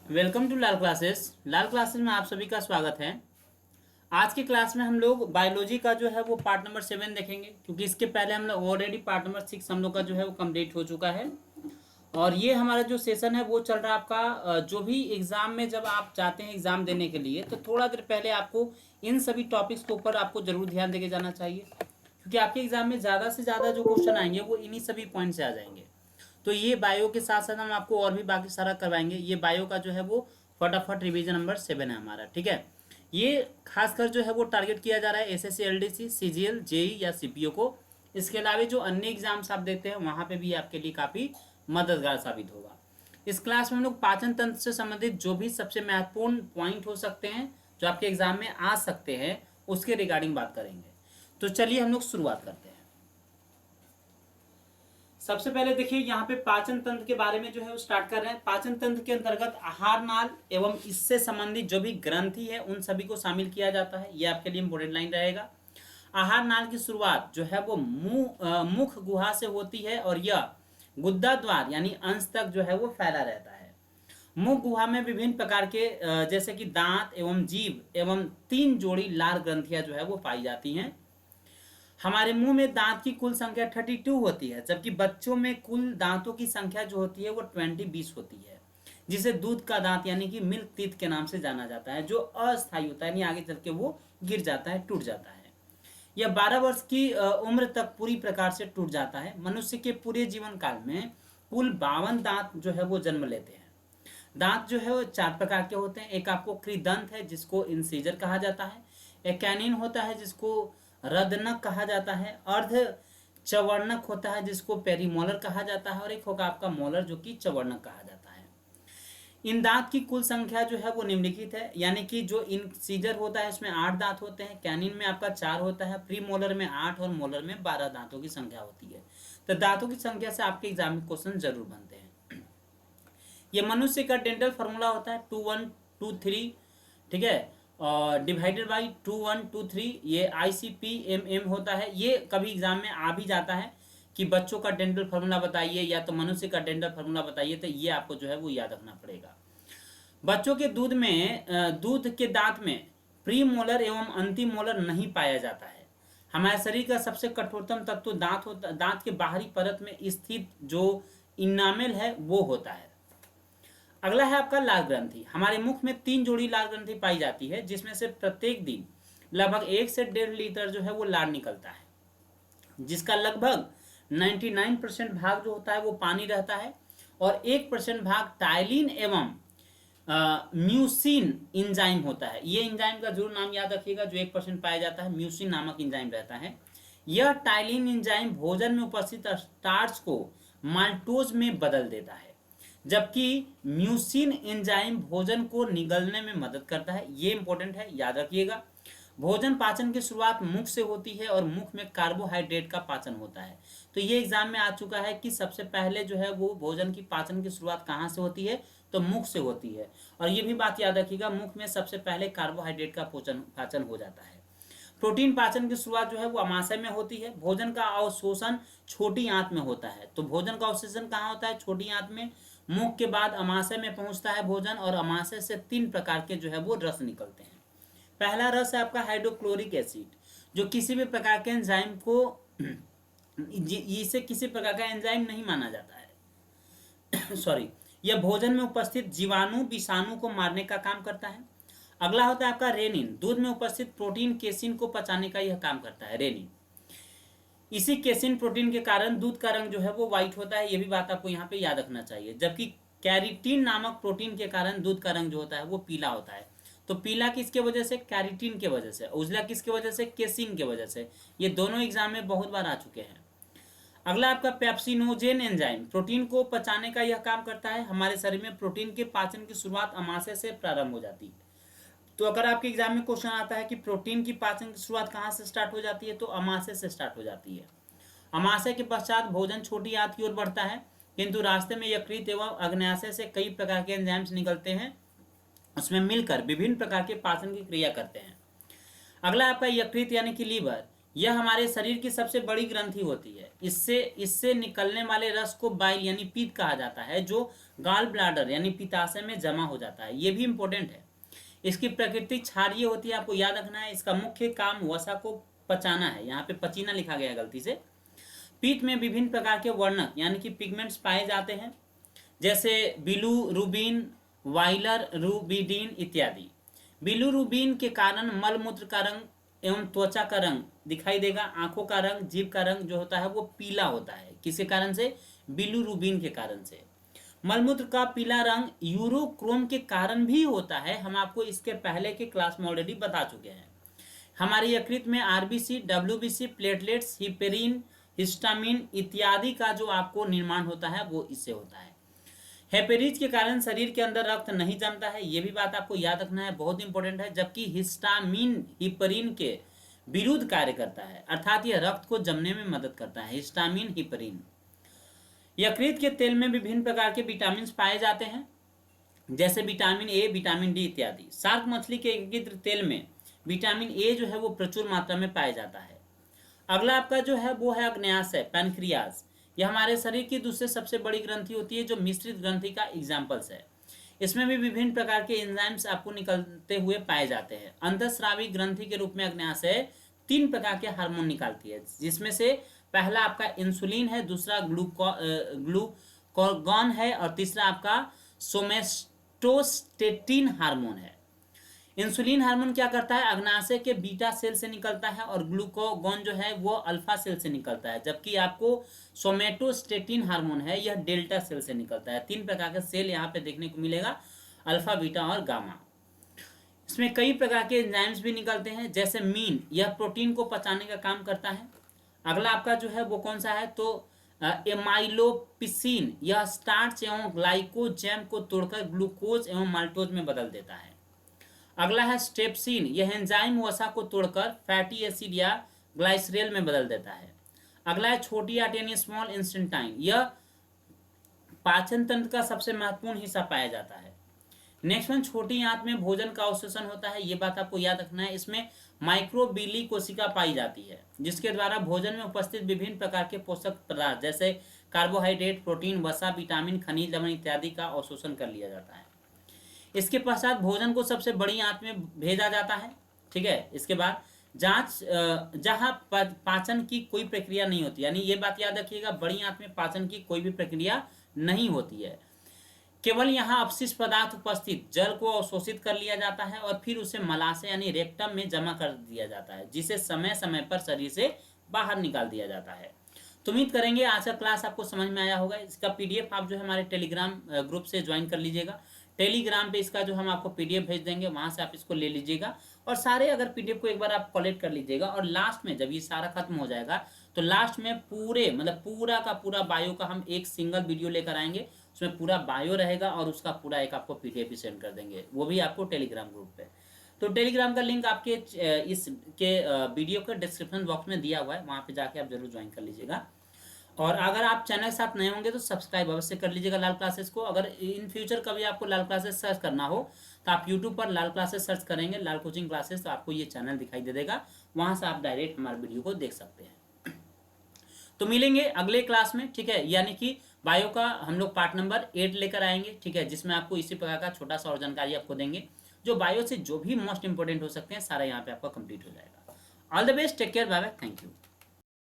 Welcome to Lal classes. Lal classes में आप सभी का स्वागत है। आज की क्लास में हम लोग बायोलॉजी का जो है वो पार्ट नंबर 7 देखेंगे, क्योंकि इसके पहले हम लोग ऑलरेडी पार्ट नंबर 6 हम लोग का जो है वो कंप्लीट हो चुका है। और ये हमारा जो सेशन है वो चल रहा है आपका जो भी एग्जाम में जब आप जाते हैं एग्जाम देने के लिए, तो थोड़ा देर पहले आपको इन सभी टॉपिक्स के ऊपर आपको जरूर ध्यान देके जाना चाहिए, क्योंकि आपके एग्जाम में ज़्यादा से ज़्यादा जो क्वेश्चन आएंगे वो इन्हीं सभी पॉइंट से आ जाएंगे। तो ये बायो के साथ साथ हम आपको और भी बाकी सारा करवाएंगे। ये बायो का जो है वो फटाफट रिवीजन नंबर 7 है हमारा, ठीक है। ये खासकर जो है वो टारगेट किया जा रहा है एसएससी, एलडीसी, सीजीएल, जेई या सीपीओ को। इसके अलावा जो अन्य एग्जाम्स आप देते हैं वहाँ पे भी आपके लिए काफ़ी मददगार साबित होगा। इस क्लास में हम लोग पाचन तंत्र से संबंधित जो भी सबसे महत्वपूर्ण पॉइंट हो सकते हैं, जो आपके एग्जाम में आ सकते हैं, उसके रिगार्डिंग बात करेंगे। तो चलिए हम लोग शुरुआत करते हैं। सबसे पहले देखिए यहाँ पे पाचन तंत्र के बारे में जो है वो स्टार्ट कर रहे हैं। पाचन तंत्र के अंतर्गत आहार नाल एवं इससे संबंधित जो भी ग्रंथि है उन सभी को शामिल किया जाता है। ये आपके लिए इंपॉर्टेंट लाइन रहेगा। आहार नाल की शुरुआत जो है वो मुख गुहा से होती है और यह गुद्दा द्वार यानी अंश तक जो है वो फैला रहता है। मुख गुहा में विभिन्न प्रकार के जैसे कि दांत एवं जीभ एवं 3 जोड़ी लार ग्रंथियां जो है वो पाई जाती हैं। हमारे मुंह में दांत की कुल संख्या 32 होती है, जबकि बच्चों में कुल दांतों की संख्या जो होती है वो 20 होती है, जिसे दूध का दांत यानी कि मिल्क टीथ के नाम से जाना जाता है, जो अस्थायी होता है, यानी आगे चल के वो गिर जाता है, टूट जाता है। यह 12 वर्ष की उम्र तक पूरी प्रकार से टूट जाता है। मनुष्य के पूरे जीवन काल में कुल 52 दांत जो है वो जन्म लेते हैं। दांत जो है वो 4 प्रकार के होते हैं। एक आपको कृदंत है जिसको इंसीजर कहा जाता है, एक कैनिन होता है जिसको रदनक कहा जाता है, अर्ध चवर्णक होता है जिसको पेरीमोलर कहा जाता है, और एक होगा आपका मोलर जो कि चवर्णक कहा जाता है। इन दांत की कुल संख्या जो है वो निम्नलिखित है, यानी कि जो इंसीजर होता है इसमें 8 दांत होते हैं, कैनिन में आपका 4 होता है, प्री मोलर में 8 और मोलर में 12 दांतों की संख्या होती है। तो दांतों की संख्या से आपके एग्जाम में क्वेश्चन जरूर बनते हैं। ये मनुष्य का डेंटल फार्मूला होता है 2123, ठीक है, और डिवाइडेड बाई 2123। ये ICP-MM होता है। ये कभी एग्जाम में आ भी जाता है कि बच्चों का डेंटल फार्मूला बताइए या तो मनुष्य का डेंटल फार्मूला बताइए, तो ये आपको जो है वो याद रखना पड़ेगा। बच्चों के दूध में दूध के दांत में प्री मोलर एवं अंतिम मोलर नहीं पाया जाता है। हमारे शरीर का सबसे कठोरतम तत्व दांत होता, दांत के बाहरी परत में स्थित जो इनामेल है वो होता है। अगला है आपका लार ग्रंथि। हमारे मुख में 3 जोड़ी लार ग्रंथि पाई जाती है, जिसमें से प्रत्येक दिन लगभग 1 से 1.5 लीटर जो है वो लार निकलता है, जिसका लगभग 99% भाग जो होता है वो पानी रहता है, और 1% भाग टाइलिन एवं म्यूसिन इंजाइम होता है। ये इंजाइम का जरूर नाम याद रखिएगा। जो 1% पाया जाता है म्यूसिन नामक इंजाइम रहता है। यह टाइलिन इंजाइम भोजन में उपस्थित स्टार्च को माल्टोज में बदल देता है, जबकि म्यूसिन एंजाइम भोजन को निगलने में मदद करता है। ये इंपॉर्टेंट है, याद रखिएगा। भोजन पाचन की शुरुआत मुख से होती है और मुख में कार्बोहाइड्रेट का पाचन होता है। तो ये एग्जाम में आ चुका है कि सबसे पहले जो है वो भोजन की पाचन की शुरुआत कहाँ से होती है, तो मुख से होती है। और ये भी बात याद रखिएगा, मुख में सबसे पहले कार्बोहाइड्रेट का पाचन हो जाता है। प्रोटीन पाचन की शुरुआत जो है वो अमाशय में होती है। भोजन का अवशोषण छोटी आंत में होता है। तो भोजन का अवशोषण कहाँ होता है, छोटी आंत में। मुख के बाद अमाशय में पहुंचता है भोजन, और अमाशय से 3 प्रकार के जो है वो रस निकलते हैं। पहला रस है आपका हाइड्रोक्लोरिक एसिड, जो किसी भी प्रकार के एंजाइम को इसे किसी प्रकार का एंजाइम नहीं माना जाता है सॉरी। यह भोजन में उपस्थित जीवाणु विषाणु को मारने का काम करता है। अगला होता है आपका रेनिन। दूध में उपस्थित प्रोटीन केसिन को पचाने का यह काम करता है, रेनिन। इसी केसिन प्रोटीन के कारण दूध का रंग जो है वो व्हाइट होता है। ये भी बात आपको यहाँ पे याद रखना चाहिए। जबकि कैरिटीन नामक प्रोटीन के कारण दूध का रंग जो होता है वो पीला होता है। तो पीला किसके वजह से, कैरिटीन के वजह से। उजला किसके वजह से, केसिन के वजह से। ये दोनों एग्जाम में बहुत बार आ चुके हैं। अगला आपका पेप्सिनोजेन एंजाइम, प्रोटीन को पचाने का यह काम करता है। हमारे शरीर में प्रोटीन के पाचन की शुरुआत अमाशय से प्रारंभ हो जाती है। तो अगर आपके एग्जाम में क्वेश्चन आता है कि प्रोटीन की पाचन की शुरुआत कहाँ से स्टार्ट हो जाती है, तो अमाशय से स्टार्ट हो जाती है। अमाशय के पश्चात भोजन छोटी आंत की ओर बढ़ता है, किंतु रास्ते में यकृत एवं अग्न्याशय से कई प्रकार के एंजाइम्स निकलते हैं, उसमें मिलकर विभिन्न प्रकार के पाचन की क्रिया करते हैं। अगला आपका यकृत यानी कि लीवर। यह हमारे शरीर की सबसे बड़ी ग्रंथि होती है। इससे इससे निकलने वाले रस को बाइल यानी पीत कहा जाता है, जो गाल ब्लाडर यानी पित्ताशय में जमा हो जाता है। ये भी इंपॉर्टेंट है। इसकी प्रकृति क्षारीय होती है, आपको याद रखना है। इसका मुख्य काम वसा को पचाना है। यहाँ पे पचीना लिखा गया है गलती से। पीत में विभिन्न प्रकार के वर्णक यानी कि पिगमेंट्स पाए जाते हैं, जैसे बिलुरुबिन, वाइलर रुबिडिन इत्यादि। बिलुरुबिन के कारण मलमूत्र का रंग एवं त्वचा का रंग दिखाई देगा। आंखों का रंग, जीभ का रंग जो होता है वो पीला होता है। किसके कारण से? बिलुरुबिन के कारण से। मलमूत्र का पीला रंग यूरोक्रोम के कारण भी होता है। हम आपको इसके पहले के क्लास में ऑलरेडी बता चुके हैं। हमारे यकृत में RBC, WBC, platelets, heparin, histamine इत्यादि का जो आपको निर्माण होता है वो इससे होता है। हेपेरिज के कारण शरीर के अंदर रक्त नहीं जमता है, ये भी बात आपको याद रखना है, बहुत इंपॉर्टेंट है। जबकि हिस्टामिन हिपरिन के विरुद्ध कार्य करता है, अर्थात यह रक्त को जमने में मदद करता है। हिस्टामिन हिपरिन। यकृत के तेल में विभिन्न प्रकार के विटामिन पाए जाते हैं, जैसे विटामिन ए, विटामिन डी इत्यादि। शार्क मछली के यकृत तेल में विटामिन ए जो है वो प्रचुर मात्रा में पाया जाता है। अगला आपका जो है वो है अग्न्याशय, पैनक्रियाज। यह हमारे शरीर की दूसरी सबसे बड़ी ग्रंथि होती है, जो मिश्रित ग्रंथि का एग्जाम्पल्स है। इसमें भी विभिन्न प्रकार के एंजाइम्स आपको निकलते हुए पाए जाते हैं। अंतःस्रावी ग्रंथि के रूप में अग्न्याशय 3 प्रकार के हार्मोन निकालती है, जिसमें से पहला आपका इंसुलिन है, दूसरा ग्लूकागॉन है और तीसरा आपका सोमेटोस्टेटिन हार्मोन है। इंसुलिन हार्मोन क्या करता है? अग्न्याशय के बीटा सेल से निकलता है और ग्लूकागॉन जो है वो अल्फा सेल से निकलता है। जबकि आपको सोमेटोस्टेटिन हार्मोन है, यह डेल्टा सेल से निकलता है। 3 प्रकार के सेल यहाँ पे देखने को मिलेगा, अल्फा, बीटा और गामा। इसमें कई प्रकार के एंजाइम्स भी निकलते हैं, जैसे मीन, यह प्रोटीन को पचाने का काम करता है। अगला आपका जो है वो कौन सा है? तो एमाइलोपिसिन, यह स्टार्च एवं ग्लाइकोजेन को तोड़कर ग्लूकोज एवं माल्टोज में बदल देता है। अगला है स्ट्रेप्सिन, यह एंजाइम वसा को तोड़कर फैटी एसिड या ग्लाइसरेल में बदल देता है। अगला है छोटी आंत यानी स्मॉल इंस्टेंटाइन, यह पाचन तंत्र का सबसे महत्वपूर्ण हिस्सा पाया जाता है। नेक्स्ट वन, छोटी आंत में भोजन का अवशोषण होता है, ये बात आपको याद रखना है। इसमें माइक्रोबिली कोशिका पाई जाती है, जिसके द्वारा भोजन में उपस्थित विभिन्न प्रकार के पोषक पदार्थ जैसे कार्बोहाइड्रेट, प्रोटीन, वसा, विटामिन, खनिज लवण इत्यादि का अवशोषण कर लिया जाता है। इसके पश्चात भोजन को सबसे बड़ी आंत में भेजा जाता है, ठीक है। इसके बाद जहां पाचन की कोई प्रक्रिया नहीं होती, यानी ये बात याद रखिएगा, बड़ी आंत में पाचन की कोई भी प्रक्रिया नहीं होती है। केवल यहाँ अपशिष्ट पदार्थ उपस्थित जल को अवशोषित कर लिया जाता है और फिर उसे मलाशय यानी रेक्टम में जमा कर दिया जाता है, जिसे समय समय पर शरीर से बाहर निकाल दिया जाता है। तो उम्मीद करेंगे आज का क्लास आपको समझ में आया होगा। इसका पीडीएफ आप जो है हमारे टेलीग्राम ग्रुप से ज्वाइन कर लीजिएगा। टेलीग्राम पे इसका जो हम आपको पीडीएफ भेज देंगे, वहां से आप इसको ले लीजिएगा और सारे अगर पीडीएफ को एक बार आप कलेक्ट कर लीजिएगा। और लास्ट में जब ये सारा खत्म हो जाएगा तो लास्ट में पूरे मतलब पूरा का पूरा बायो का हम एक सिंगल वीडियो लेकर आएंगे, उसमें पूरा बायो रहेगा और उसका पूरा एक आपको पीडीएफ भी सेंड कर देंगे, वो भी आपको टेलीग्राम ग्रुप पे। तो टेलीग्राम का लिंक आपके इसके वीडियो के डिस्क्रिप्शन बॉक्स में दिया हुआ है, वहाँ पे जाके आप जरूर ज्वाइन कर लीजिएगा। और अगर आप चैनल के साथ नए होंगे तो सब्सक्राइब अवश्य कर लीजिएगा लाल क्लासेस को। अगर इन फ्यूचर कभी आपको लाल क्लासेस सर्च करना हो तो आप यूट्यूब पर लाल क्लासेस सर्च करेंगे, लाल कोचिंग क्लासेस, तो आपको ये चैनल दिखाई दे देगा, वहाँ से आप डायरेक्ट हमारे वीडियो को देख सकते हैं। तो मिलेंगे अगले क्लास में, ठीक है। यानी कि बायो का हम लोग पार्ट नंबर 8 लेकर आएंगे, ठीक है, जिसमें आपको इसी प्रकार का छोटा सा और जानकारी आपको देंगे, जो बायो से जो भी मोस्ट इंपोर्टेंट हो सकते हैं सारा यहाँ पे आपका कंप्लीट हो जाएगा। All the best, take care, bye bye, thank you.